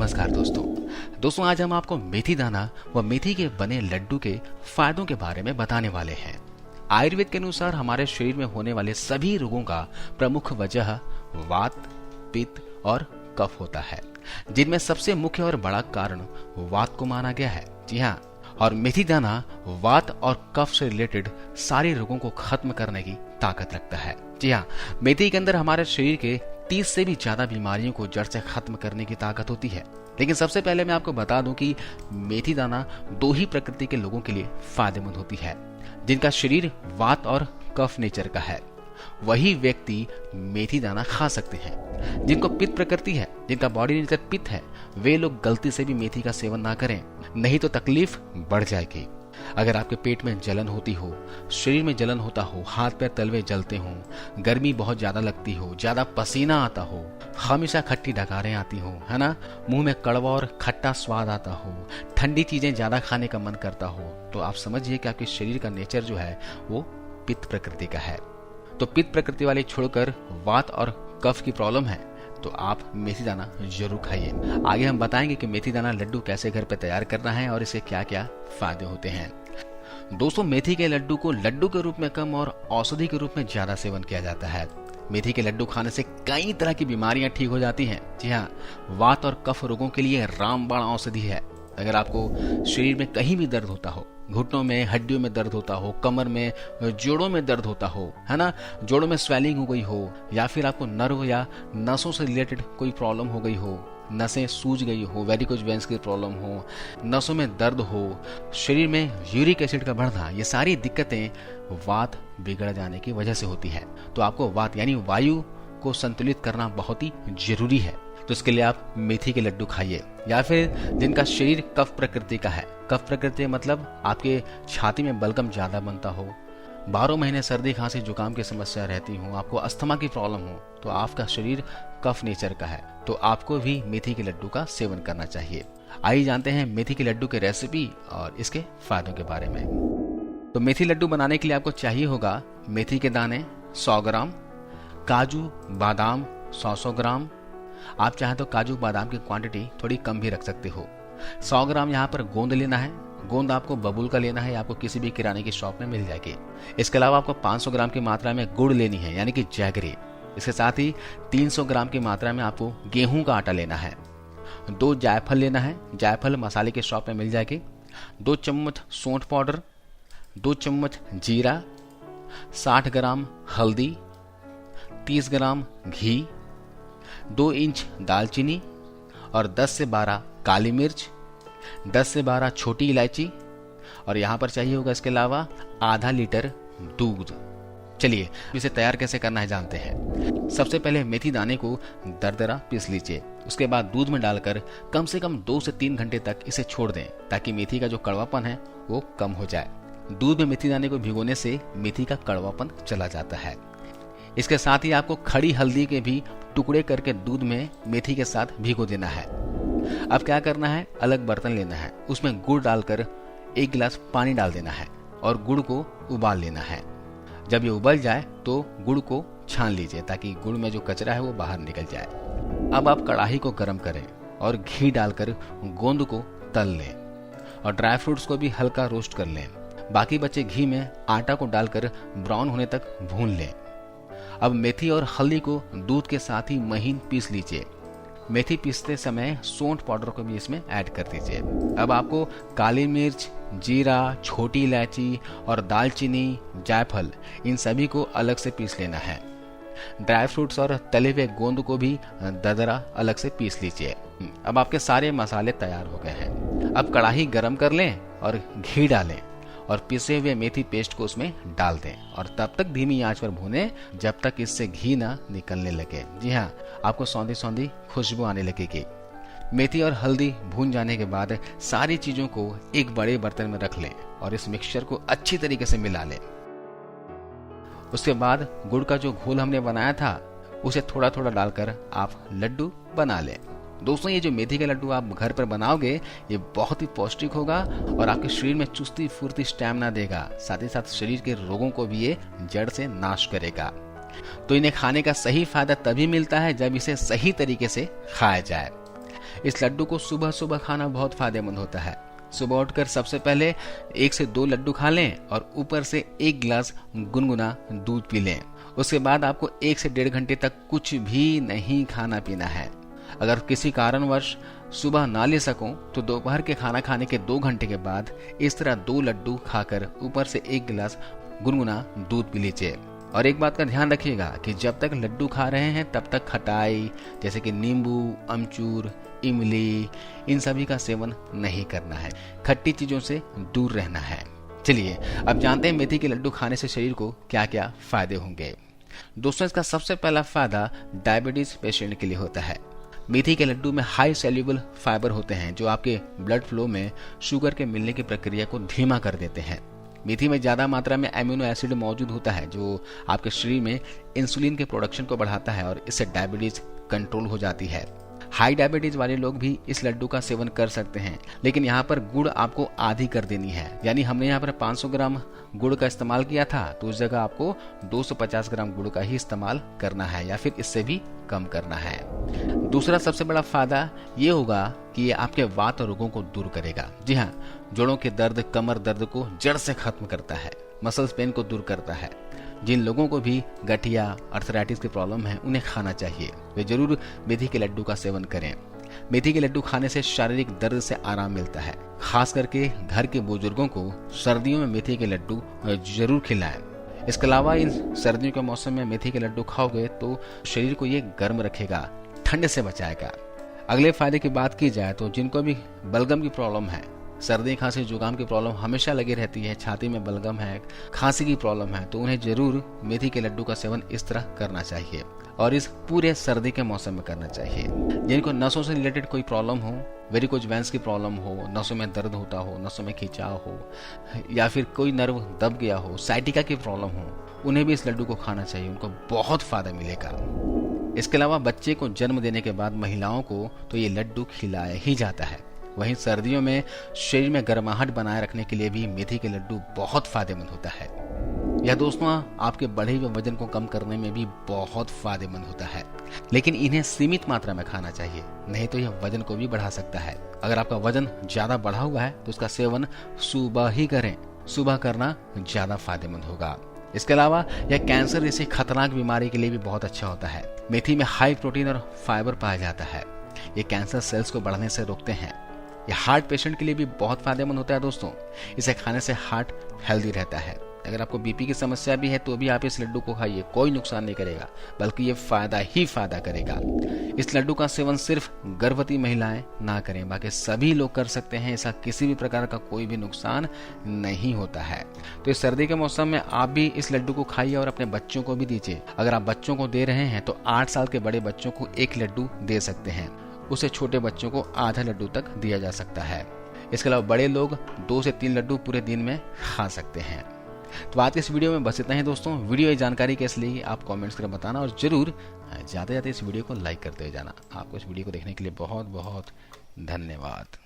नमस्कार दोस्तों आज हम आपको मेथी दाना व मेथी के बने लड्डू के फायदों के बारे में बताने वाले हैं। आयुर्वेद के अनुसार हमारे शरीर में होने वाले सभी रोगों का प्रमुख वजह वात, पित्त और कफ होता है, जिनमें सबसे मुख्य और बड़ा कारण वात को माना गया है। जी हाँ, और मेथी दाना वात और कफ से रिलेटेड सारे रोगों को खत्म करने की ताकत रखता है। जी हाँ, मेथी के अंदर हमारे शरीर के 30 से भी ज्यादा बीमारियों को जड़ से खत्म करने की ताकत होती है। लेकिन सबसे पहले मैं आपको बता दूं कि मेथी दाना दो ही प्रकृति के लोगों के लिए फायदेमंद होती है, जिनका शरीर वात और कफ नेचर का है। वही व्यक्ति मेथी दाना खा सकते हैं। जिनको पित्त प्रकृति है, जिनका बॉडी नेचर पित्त है, वे लोग गलती से भी मेथी का सेवन ना करें, नहीं तो तकलीफ बढ़ जाएगी। अगर आपके पेट में जलन होती हो, शरीर में जलन होता हो, हाथ पैर तलवे जलते हो, गर्मी बहुत ज्यादा लगती हो, ज्यादा पसीना आता हो, हमेशा खट्टी डकारें आती हो, है ना, मुंह में कड़वा और खट्टा स्वाद आता हो, ठंडी चीजें ज्यादा खाने का मन करता हो, तो आप समझिए कि आपके शरीर का नेचर जो है वो पित्त प्रकृति का है। तो पित्त प्रकृति वाले छोड़कर वात और कफ की प्रॉब्लम है तो आप मेथी दाना जरूर खाइए। आगे हम बताएंगे कि मेथी दाना लड्डू कैसे घर पे तैयार करना है और इससे क्या क्या फायदे होते हैं। दोस्तों, मेथी के लड्डू को लड्डू के रूप में कम और औषधि के रूप में ज्यादा सेवन किया जाता है। मेथी के लड्डू खाने से कई तरह की बीमारियां ठीक हो जाती हैं। जी हाँ, वात और कफ रोगों के लिए रामबाण औषधि है। अगर आपको शरीर में कहीं भी दर्द होता हो, घुटनों में, हड्डियों में दर्द होता हो, कमर में, जोड़ों में दर्द होता हो, है ना, जोड़ों में स्वेलिंग हो गई हो, या फिर आपको नर्व या नसों से रिलेटेड कोई प्रॉब्लम हो गई हो, नसें सूज गई हो, वेरिकोज वेन्स की प्रॉब्लम हो, नसों में दर्द हो, शरीर में यूरिक एसिड का बढ़ना, ये सारी दिक्कतें वात बिगड़ जाने की वजह से होती है। तो आपको वात यानी वायु को संतुलित करना बहुत ही जरूरी है। तो इसके लिए आप मेथी के लड्डू खाइए। या फिर जिनका शरीर कफ प्रकृति का है, कफ प्रकृति मतलब आपके छाती में बलगम ज्यादा बनता हो, 12 महीने सर्दी खांसी जुकाम की समस्या रहती हो, आपको अस्थमा की प्रॉब्लम हो, तो आपका शरीर कफ नेचर का है, तो आपको भी मेथी के लड्डू का सेवन करना चाहिए। आइए जानते हैं मेथी के लड्डू की रेसिपी और इसके फायदों के बारे में। तो मेथी लड्डू बनाने के लिए आपको चाहिए होगा मेथी के दाने 100 ग्राम, काजू बादाम 100 ग्राम। आप चाहे तो काजू बादाम की क्वांटिटी थोड़ी कम भी रख सकते हो। 100 ग्राम यहाँ पर गोंद लेना है। गोंद आपको बबूल का लेना है, आपको किसी भी किराने की शॉप में मिल जाएगी। इसके अलावा आपको 500 ग्राम की मात्रा में गुड़ लेनी है, यानी कि जैगरी। इसके साथ ही 300 ग्राम की मात्रा में आपको गेहूं का आटा लेना है। 2 जायफल लेना है, जायफल मसाले के शॉप में मिल जाएगी। 2 चम्मच सौंठ पाउडर, 2 चम्मच जीरा, 60 ग्राम हल्दी, 30 ग्राम घी, 2 इंच दालचीनी और 10 से 12 काली मिर्च, 10 से 12 छोटी इलायची, और यहाँ पर चाहिए होगा इसके अलावा आधा लीटर दूध। चलिए इसे तैयार कैसे करना है जानते हैं। सबसे पहले मेथी दाने को दरदरा पीस लीजिए। उसके बाद दूध में डालकर कम से कम 2 से 3 घंटे तक इसे छोड़ दें, ताकि मेथी का जो कड़वापन है वो कम हो जाए। दूध में मेथी दाने को भिगोने से मेथी का कड़वापन चला जाता है। इसके साथ ही आपको खड़ी हल्दी के भी टुकड़े करके दूध में मेथी के साथ भिगो देना है। अब क्या करना है, अलग बर्तन लेना है, उसमें गुड़ डालकर 1 गिलास पानी डाल देना है और गुड़ को उबाल लेना है। जब ये उबल जाए तो गुड़ को छान लीजिए, ताकि गुड़ में जो कचरा है वो बाहर निकल जाए। अब आप कढ़ाई को गर्म करें और घी डालकर गोंद को तल लें और ड्राई फ्रूट्स को भी हल्का रोस्ट कर लें। बाकी बचे घी में आटा को डालकर ब्राउन होने तक भून लें। अब मेथी और हल्दी को दूध के साथ ही महीन पीस लीजिए। मेथी पीसते समय सौंठ पाउडर को भी इसमें ऐड कर दीजिए। अब आपको काली मिर्च, जीरा, छोटी इलायची और दालचीनी, जायफल, इन सभी को अलग से पीस लेना है। ड्राई फ्रूट्स और तले हुए गोंद को भी दरदरा अलग से पीस लीजिए। अब आपके सारे मसाले तैयार हो गए हैं। अब कढ़ाई गरम कर लें और घी डालें और पिसे हुए मेथी पेस्ट को उसमें डाल दें और तब तक धीमी आंच पर भूनें जब तक इससे घी ना निकलने लगे। जी हाँ, आपको सौंधी सौंधी खुशबू आने लगेगी। मेथी और हल्दी भून जाने के बाद सारी चीजों को एक बड़े बर्तन में रख लें और इस मिक्सचर को अच्छी तरीके से मिला लें। उसके बाद गुड़ का जो घोल हमने बनाया था उसे थोड़ा थोड़ा डालकर आप लड्डू बना लें। दोस्तों, ये जो मेथी के लड्डू आप घर पर बनाओगे ये बहुत ही पौष्टिक होगा और आपके शरीर में चुस्ती फुर्ती स्टैमिना देगा। साथ ही साथ शरीर के रोगों को भी ये जड़ से नाश करेगा। तो इन्हें खाने का सही फायदा तभी मिलता है जब इसे सही तरीके से खाया जाए। इस लड्डू को सुबह सुबह खाना बहुत फायदेमंद होता है। सुबह उठकर सबसे पहले 1 से 2 लड्डू खा लें और ऊपर से 1 गिलास गुनगुना दूध पी लें। उसके बाद आपको 1 से 1.5 घंटे तक कुछ भी नहीं खाना पीना है। अगर किसी कारणवश सुबह ना ले सको तो दोपहर के खाना खाने के 2 घंटे के बाद इस तरह 2 लड्डू खाकर ऊपर से 1 गिलास गुनगुना दूध पी लीजिए। और एक बात का ध्यान रखिएगा कि जब तक लड्डू खा रहे हैं तब तक खटाई जैसे कि नींबू, अमचूर, इमली, इन सभी का सेवन नहीं करना है। खट्टी चीजों से दूर रहना है। चलिए अब जानते हैं मेथी के लड्डू खाने से शरीर को क्या क्या फायदे होंगे। दोस्तों, इसका सबसे पहला फायदा डायबिटीज पेशेंट के लिए होता है। मेथी के लड्डू में हाई सॉल्युबल फाइबर होते हैं जो आपके ब्लड फ्लो में शुगर के मिलने की प्रक्रिया को धीमा कर देते हैं। मेथी में ज्यादा मात्रा में एमिनो एसिड मौजूद होता है जो आपके शरीर में इंसुलिन के प्रोडक्शन को बढ़ाता है और इससे डायबिटीज कंट्रोल हो जाती है। हाई डायबिटीज वाले लोग भी इस लड्डू का सेवन कर सकते हैं, लेकिन यहाँ पर गुड़ आपको आधी कर देनी है। यानी हमने यहाँ पर 500 ग्राम गुड़ का इस्तेमाल किया था तो उस जगह आपको 250 ग्राम गुड़ का ही इस्तेमाल करना है या फिर इससे भी कम करना है। दूसरा सबसे बड़ा फायदा ये होगा कि ये आपके वात रोगों को दूर करेगा। जी हाँ, जोड़ों के दर्द, कमर दर्द को जड़ से खत्म करता है, मसल्स पेन को दूर करता है। जिन लोगों को भी गठिया, अर्थराइटिस की प्रॉब्लम है उन्हें खाना चाहिए। वे जरूर मेथी के लड्डू का सेवन करें। मेथी के लड्डू खाने से शारीरिक दर्द से आराम मिलता है। खास करके घर के बुजुर्गों को सर्दियों में मेथी के लड्डू जरूर खिलाएं। इसके अलावा इन सर्दियों के मौसम में मेथी के लड्डू खाओगे तो शरीर को ये गर्म रखेगा, ठंड से बचाएगा। अगले फायदे की बात की जाए तो जिनको भी बलगम की प्रॉब्लम है, सर्दी, खांसी, जुकाम की प्रॉब्लम हमेशा लगी रहती है, छाती में बलगम है, खांसी की प्रॉब्लम है, तो उन्हें जरूर मेथी के लड्डू का सेवन इस तरह करना चाहिए और इस पूरे सर्दी के मौसम में करना चाहिए। जिनको नसों से रिलेटेड कोई प्रॉब्लम हो, वेरिकोज वेन्स की प्रॉब्लम हो, नसों में दर्द होता हो, नसों में खिंचाव हो या फिर कोई नर्व दब गया हो, साइटिका की प्रॉब्लम हो, उन्हें भी इस लड्डू को खाना चाहिए। उनको बहुत फायदा मिलेगा। इसके अलावा बच्चे को जन्म देने के बाद महिलाओं को तो ये लड्डू खिलाया ही जाता है। वहीं सर्दियों में शरीर में गर्माहट बनाए रखने के लिए भी मेथी के लड्डू बहुत फायदेमंद होता है। यह दोस्तों आपके बढ़े हुए वजन को कम करने में भी बहुत फायदेमंद होता है, लेकिन इन्हें सीमित मात्रा में खाना चाहिए, नहीं तो यह वजन को भी बढ़ा सकता है। अगर आपका वजन ज्यादा बढ़ा हुआ है तो इसका सेवन सुबह ही करें। सुबह करना ज्यादा फायदेमंद होगा। इसके अलावा यह कैंसर जैसी खतरनाक बीमारी के लिए भी बहुत अच्छा होता है। मेथी में हाई प्रोटीन और फाइबर पाया जाता है। ये कैंसर सेल्स को बढ़ने से रोकते हैं। यह हार्ट पेशेंट के लिए भी बहुत फायदेमंद होता है दोस्तों। इसे खाने से हार्ट हेल्दी रहता है। अगर आपको बीपी की समस्या भी है तो भी आप इस लड्डू को खाइए, कोई नुकसान नहीं करेगा, बल्कि ये फायदा ही फायदा करेगा। इस लड्डू का सेवन सिर्फ गर्भवती महिलाएं ना करें, बाकी सभी लोग कर सकते हैं। ऐसा किसी भी प्रकार का कोई भी नुकसान नहीं होता है। तो इस सर्दी के मौसम में आप भी इस लड्डू को खाइए और अपने बच्चों को भी दीजिए। अगर आप बच्चों को दे रहे हैं तो 8 साल के बड़े बच्चों को 1 लड्डू दे सकते हैं। उसे छोटे बच्चों को आधा लड्डू तक दिया जा सकता है। इसके अलावा बड़े लोग 2 से 3 लड्डू पूरे दिन में खा सकते हैं। तो आज के इस वीडियो में बस इतना ही दोस्तों। वीडियो की जानकारी कैसी लगी आप कमेंट्स कर बताना और जरूर जाते जाते इस वीडियो को लाइक करते जाना। आपको इस वीडियो को देखने के लिए बहुत बहुत धन्यवाद।